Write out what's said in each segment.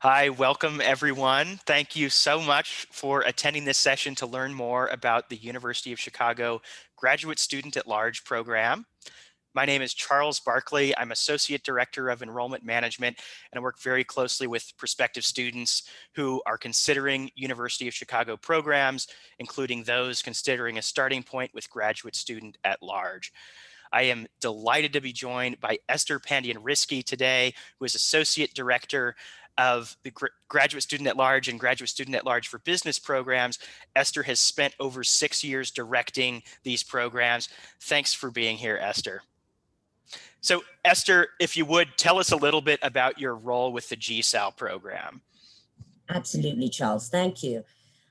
Hi, welcome everyone. Thank you so much for attending this session to learn more about the University of Chicago Graduate Student at Large program. My name is Charles Barkley. I'm Associate Director of Enrollment Management, and I work very closely with prospective students who are considering University of Chicago programs, including those considering a starting point with Graduate Student at Large. I am delighted to be joined by Esther Pandian-Riske today, who is Associate Director of the Graduate Student at Large and Graduate Student at Large for Business programs. Esther has spent over 6 years directing these programs. Thanks for being here, Esther. So Esther, if you would, tell us a little bit about your role with the GSAL program. Absolutely, Charles. Thank you.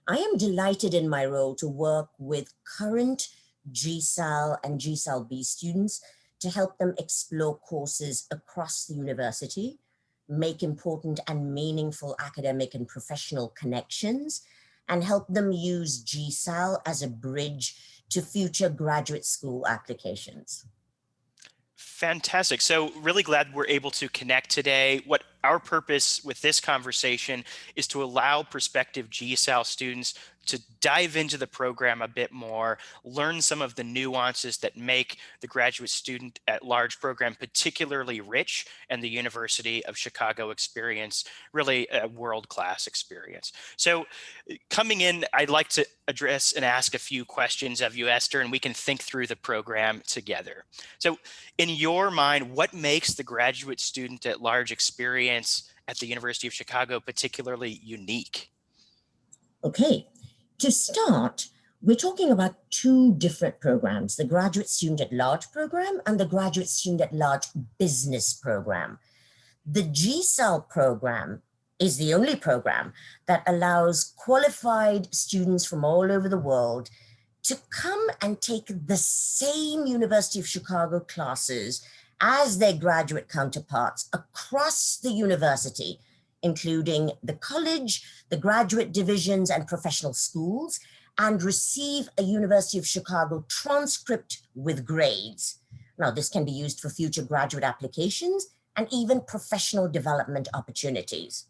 I am delighted in my role to work with current gsal and gsal-B students to help them explore courses across the university, make important and meaningful academic and professional connections, and help them use gsal as a bridge to future graduate school applications. Fantastic. So really glad we're able to connect today. What our purpose with this conversation is to allow prospective GSAL students to dive into the program a bit more, learn some of the nuances that make the Graduate Student at Large program particularly rich, and the University of Chicago experience really a world-class experience. So coming in, I'd like to address and ask a few questions of you, Esther, and we can think through the program together. So in your mind, what makes the Graduate Student at Large experience at the University of Chicago particularly unique? Okay, to start, we're talking about two different programs, the Graduate Student at Large program and the Graduate Student at Large Business program. The GSAL program is the only program that allows qualified students from all over the world to come and take the same University of Chicago classes as their graduate counterparts across the university, including the college, the graduate divisions, and professional schools, and receive a University of Chicago transcript with grades. Now, this can be used for future graduate applications and even professional development opportunities.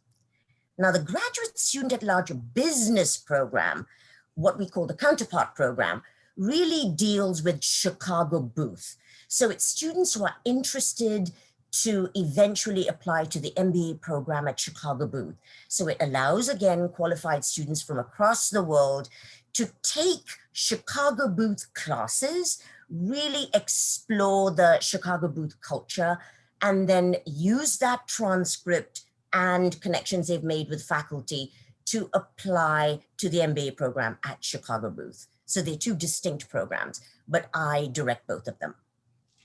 Now, the Graduate Student at Large Business program, what we call the counterpart program, really deals with Chicago Booth. So it's students who are interested to eventually apply to the MBA program at Chicago Booth. So it allows, again, qualified students from across the world to take Chicago Booth classes, really explore the Chicago Booth culture, and then use that transcript and connections they've made with faculty to apply to the MBA program at Chicago Booth. So they're two distinct programs, but I direct both of them.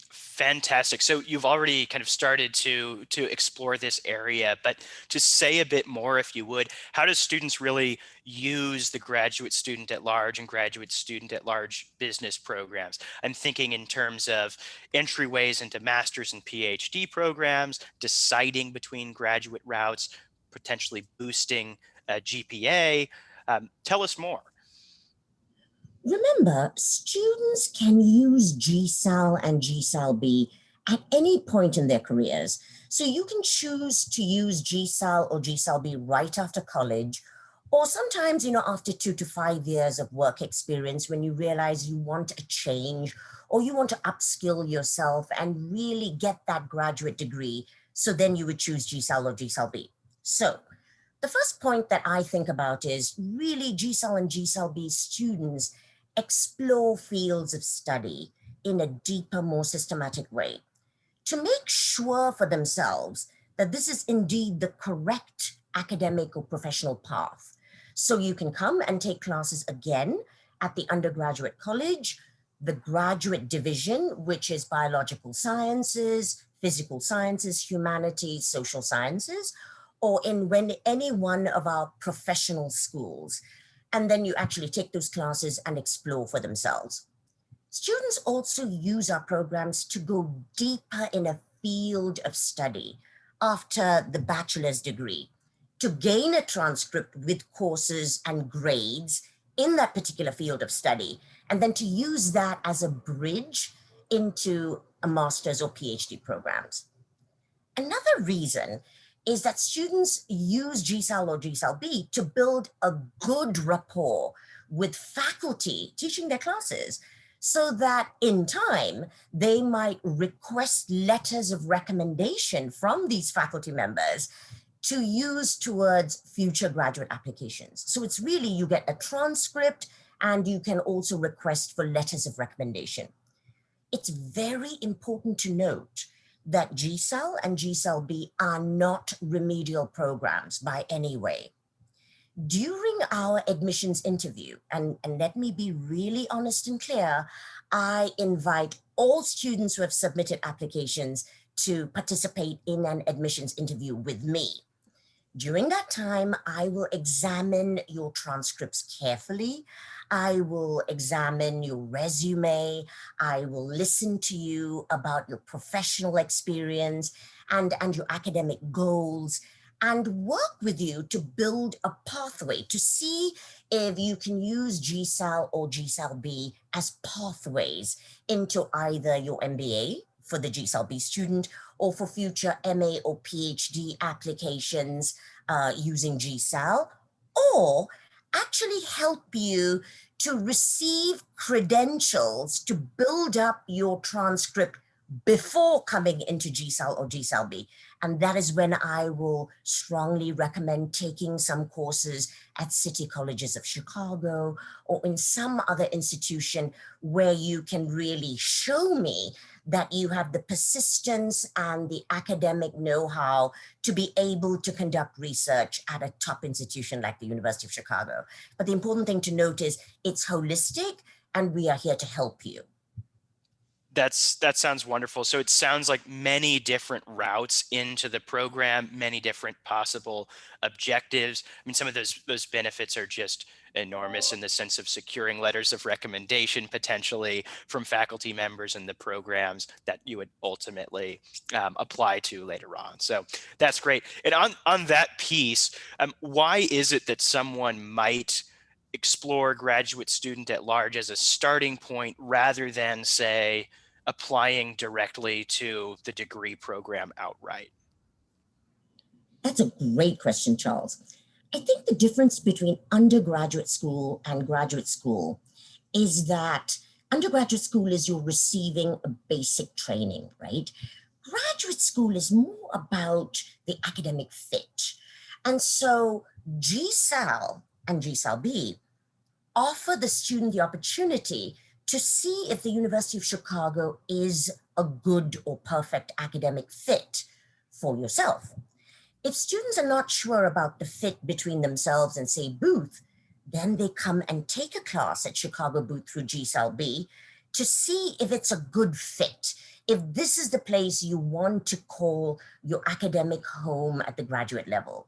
Fantastic. So you've already kind of started to explore this area, but to say a bit more, if you would, how does students really use the Graduate Student at Large and Graduate Student at Large business programs? I'm thinking in terms of entryways into master's and PhD programs, deciding between graduate routes, potentially boosting GPA. Tell us more. Remember, students can use GSAL and GSAL-B at any point in their careers. So you can choose to use GSAL or GSAL-B right after college, or sometimes, after 2 to 5 years of work experience when you realize you want a change or you want to upskill yourself and really get that graduate degree. So then you would choose GSAL or GSAL-B. So the first point that I think about is really GSAL and GSAL-B students explore fields of study in a deeper, more systematic way to make sure for themselves that this is indeed the correct academic or professional path. So you can come and take classes again at the undergraduate college, the graduate division, which is biological sciences, physical sciences, humanities, social sciences, or in any one of our professional schools. And then you actually take those classes and explore for themselves. Students also use our programs to go deeper in a field of study after the bachelor's degree, to gain a transcript with courses and grades in that particular field of study, and then to use that as a bridge into a master's or PhD programs. Another reason is that students use GSAL or GSAL-B to build a good rapport with faculty teaching their classes, so that in time they might request letters of recommendation from these faculty members to use towards future graduate applications. So it's really, you get a transcript and you can also request for letters of recommendation. It's very important to note that GSAL and GSAL-B are not remedial programs by any way. During our admissions interview, and let me be really honest and clear, I invite all students who have submitted applications to participate in an admissions interview with me. During that time, I will examine your transcripts carefully. I will examine your resume. I will listen to you about your professional experience and your academic goals, and work with you to build a pathway to see if you can use GSAL or GSAL-B as pathways into either your MBA for the GSAL-B student, or for future MA or PhD applications using GSAL, or actually help you to receive credentials to build up your transcript before coming into GSAL or GSAL-B. And that is when I will strongly recommend taking some courses at City Colleges of Chicago or in some other institution where you can really show me that you have the persistence and the academic know-how to be able to conduct research at a top institution like the University of Chicago. But the important thing to note is it's holistic, and we are here to help you. That sounds wonderful. So it sounds like many different routes into the program, many different possible objectives. I mean, some of those benefits are just enormous in the sense of securing letters of recommendation potentially from faculty members in the programs that you would ultimately apply to later on. So that's great. And on that piece, why is it that someone might explore graduate student at large as a starting point rather than, say, applying directly to the degree program outright? That's a great question, Charles. I think the difference between undergraduate school and graduate school is that undergraduate school is you're receiving a basic training, right? Graduate school is more about the academic fit. And so GSAL and GSAL-B offer the student the opportunity to see if the University of Chicago is a good or perfect academic fit for yourself. If students are not sure about the fit between themselves and, say, Booth, then they come and take a class at Chicago Booth through GSAL-B to see if it's a good fit, if this is the place you want to call your academic home at the graduate level.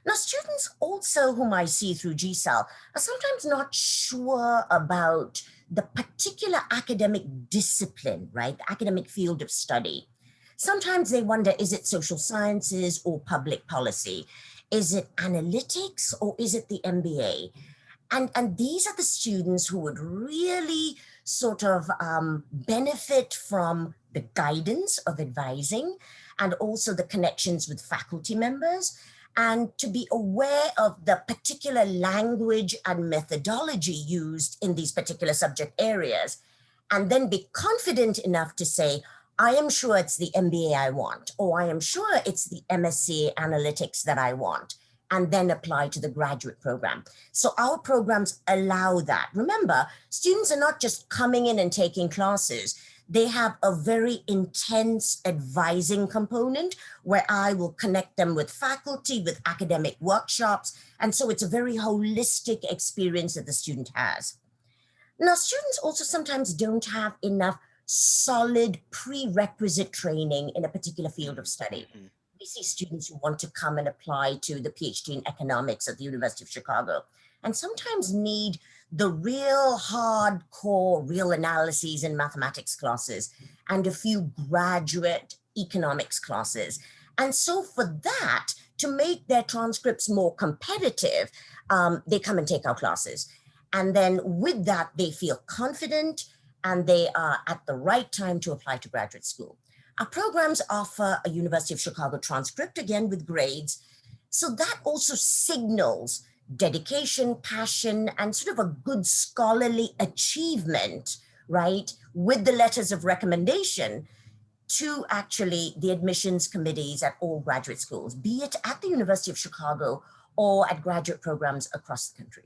Now, students also whom I see through GSAL are sometimes not sure about the particular academic discipline, right? The academic field of study. Sometimes they wonder, is it social sciences or public policy? Is it analytics or is it the MBA? And these are the students who would really sort of benefit from the guidance of advising and also the connections with faculty members, and to be aware of the particular language and methodology used in these particular subject areas, and then be confident enough to say, I am sure it's the MBA I want, or I am sure it's the MSc Analytics that I want, and then apply to the graduate program. So our programs allow that. Remember, students are not just coming in and taking classes. They have a very intense advising component where I will connect them with faculty, with academic workshops. And so it's a very holistic experience that the student has. Now, students also sometimes don't have enough solid prerequisite training in a particular field of study. We see students who want to come and apply to the PhD in economics at the University of Chicago, and sometimes need the real hardcore real analyses in mathematics classes and a few graduate economics classes. And so for that, to make their transcripts more competitive, they come and take our classes. And then with that, they feel confident and they are at the right time to apply to graduate school. Our programs offer a University of Chicago transcript, again with grades. So that also signals dedication, passion, and sort of a good scholarly achievement, right, with the letters of recommendation to actually the admissions committees at all graduate schools, be it at the University of Chicago or at graduate programs across the country.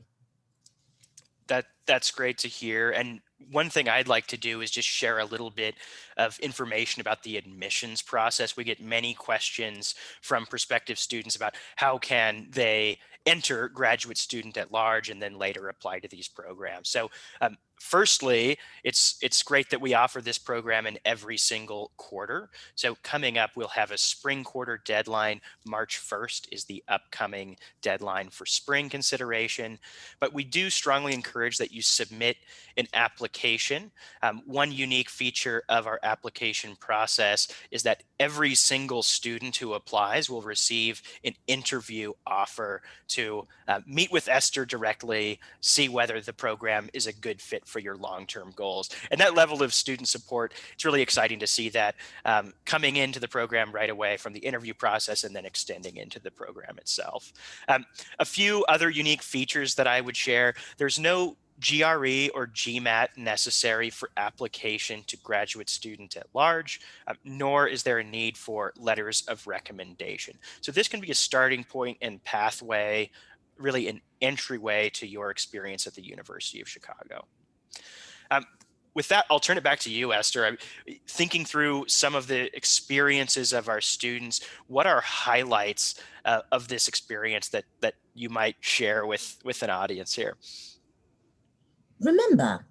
That's great to hear. And one thing I'd like to do is just share a little bit of information about the admissions process. We get many questions from prospective students about how can they enter graduate student at large and then later apply to these programs. So firstly, it's great that we offer this program in every single quarter. So coming up, we'll have a spring quarter deadline. March 1st is the upcoming deadline for spring consideration. But we do strongly encourage that you submit an application. One unique feature of our application process is that every single student who applies will receive an interview offer to meet with Esther directly, see whether the program is a good fit for your long-term goals. And that level of student support, it's really exciting to see that coming into the program right away from the interview process and then extending into the program itself. A few other unique features that I would share: there's no GRE or GMAT necessary for application to graduate student at large, nor is there a need for letters of recommendation. So this can be a starting point and pathway, really an entryway to your experience at the University of Chicago. Um, with that, I'll turn it back to you, Esther. Thinking through some of the experiences of our students, what are highlights of this experience that you might share with an audience here? Remember,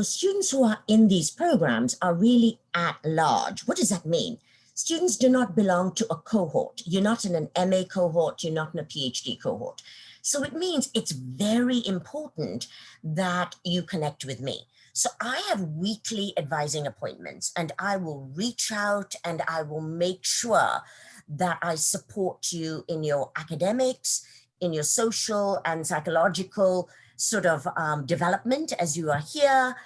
students who are in these programs are really at large. What does that mean? Students do not belong to a cohort. You're not in an MA cohort, you're not in a PhD cohort. So it means it's very important that you connect with me. So I have weekly advising appointments, and I will reach out and I will make sure that I support you in your academics, in your social and psychological sort of development as you are here,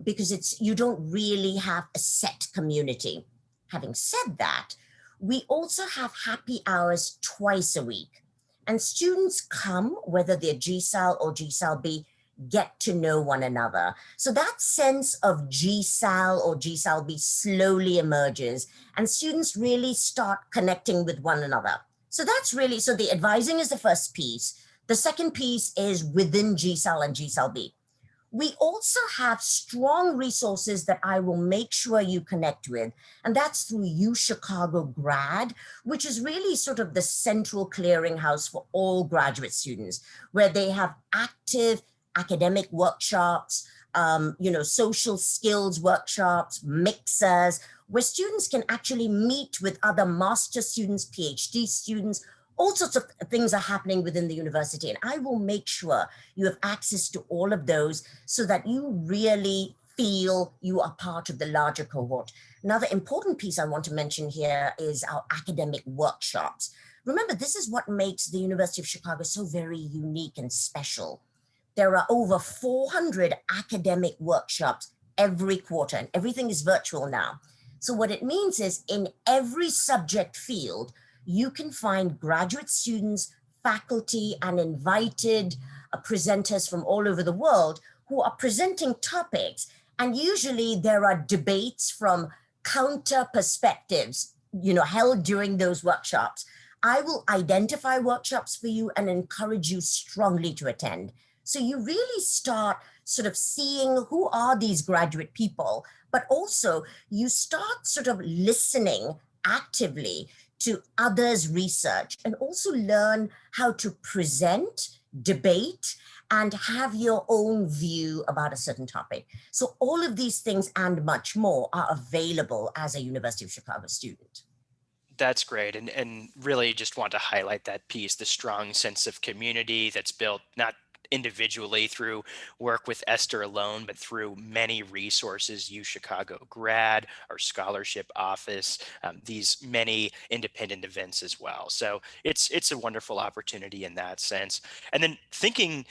because you don't really have a set community. Having said that, we also have happy hours twice a week, and students come, whether they're GSAL or GSAL-B, get to know one another. So that sense of GSAL or GSAL-B slowly emerges, and students really start connecting with one another. So that's really, so the advising is the first piece. The second piece is within GSAL and GSAL-B. We also have strong resources that I will make sure you connect with, and that's through UChicago Grad, which is really sort of the central clearinghouse for all graduate students, where they have active academic workshops, social skills workshops, mixers, where students can actually meet with other master students, PhD students. All sorts of things are happening within the university, and I will make sure you have access to all of those so that you really feel you are part of the larger cohort. Another important piece I want to mention here is our academic workshops. Remember, this is what makes the University of Chicago so very unique and special. There are over 400 academic workshops every quarter, and everything is virtual now. So what it means is in every subject field, you can find graduate students, faculty, and invited presenters from all over the world who are presenting topics. And usually there are debates from counter perspectives, held during those workshops. I will identify workshops for you and encourage you strongly to attend. So you really start sort of seeing who are these graduate people, but also you start sort of listening actively to others' research, and also learn how to present, debate, and have your own view about a certain topic. So all of these things and much more are available as a University of Chicago student. That's great. And really just want to highlight that piece, the strong sense of community that's built not individually through work with Esther alone, but through many resources, U Chicago Grad, our scholarship office, these many independent events as well. So it's a wonderful opportunity in that sense. And then thinking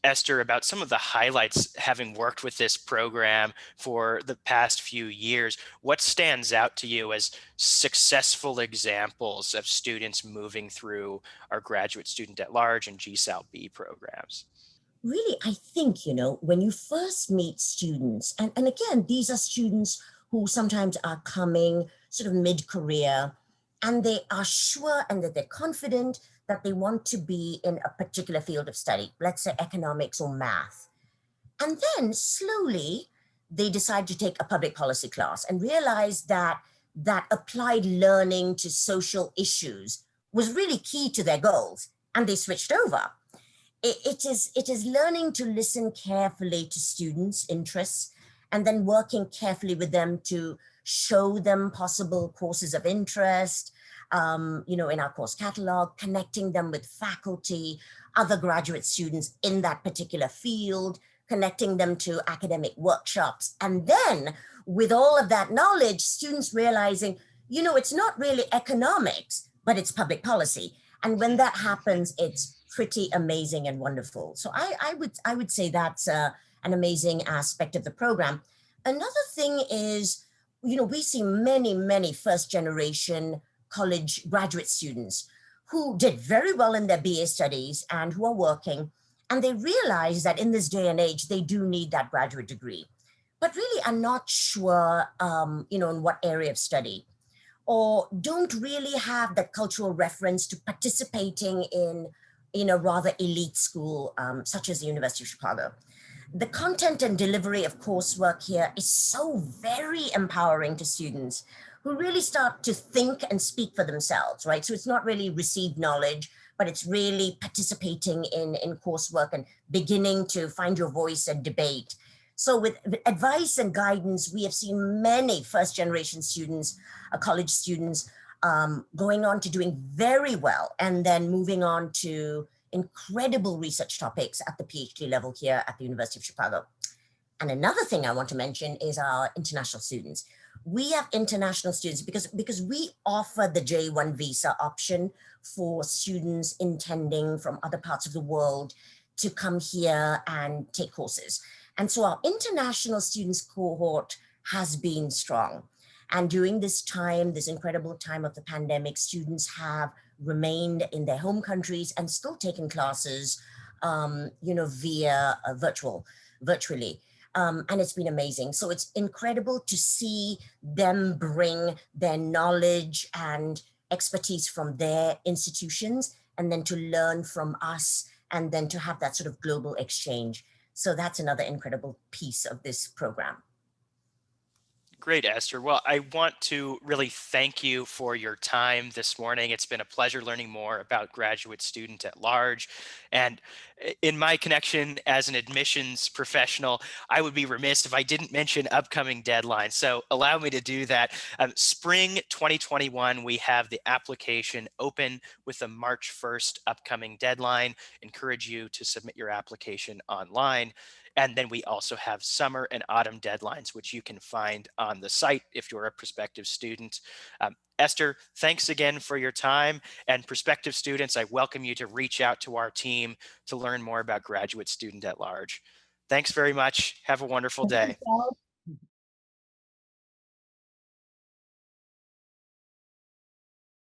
Esther, about some of the highlights having worked with this program for the past few years. What stands out to you as successful examples of students moving through our Graduate Student at Large and GSAL-B programs? Really, I think, when you first meet students, and again, these are students who sometimes are coming sort of mid-career, and they are sure and that they're confident that they want to be in a particular field of study, let's say economics or math. And then slowly they decide to take a public policy class and realize that that applied learning to social issues was really key to their goals, and they switched over. It is learning to listen carefully to students' interests and then working carefully with them to show them possible courses of interest, in our course catalog, connecting them with faculty, other graduate students in that particular field, connecting them to academic workshops. And then with all of that knowledge, students realizing, it's not really economics, but it's public policy. And when that happens, it's pretty amazing and wonderful. So I would say that's an amazing aspect of the program. Another thing is, we see many first generation college graduate students who did very well in their BA studies and who are working, and they realize that in this day and age, they do need that graduate degree, but really are not sure, in what area of study, or don't really have that cultural reference to participating in a rather elite school, such as the University of Chicago. The content and delivery of coursework here is so very empowering to students who really start to think and speak for themselves, right? So it's not really received knowledge, but it's really participating in coursework and beginning to find your voice and debate. So with advice and guidance, we have seen many first generation students, college students, going on to doing very well and then moving on to incredible research topics at the PhD level here at the University of Chicago. And another thing I want to mention is our international students. We have international students because we offer the J1 visa option for students intending from other parts of the world to come here and take courses. And so our international students cohort has been strong. And during this time, this incredible time of the pandemic, students have remained in their home countries and still taking classes, via virtually. And it's been amazing. So it's incredible to see them bring their knowledge and expertise from their institutions and then to learn from us and then to have that sort of global exchange. So that's another incredible piece of this program. Great, Esther. Well, I want to really thank you for your time this morning. It's been a pleasure learning more about Graduate Student at Large. And in my connection as an admissions professional, I would be remiss if I didn't mention upcoming deadlines. So allow me to do that. Spring 2021, we have the application open with a March 1st upcoming deadline. Encourage you to submit your application online. And then we also have summer and autumn deadlines, which you can find on the site if you're a prospective student. Esther, thanks again for your time. And prospective students, I welcome you to reach out to our team to learn more about Graduate Student at Large. Thanks very much. Have a wonderful day.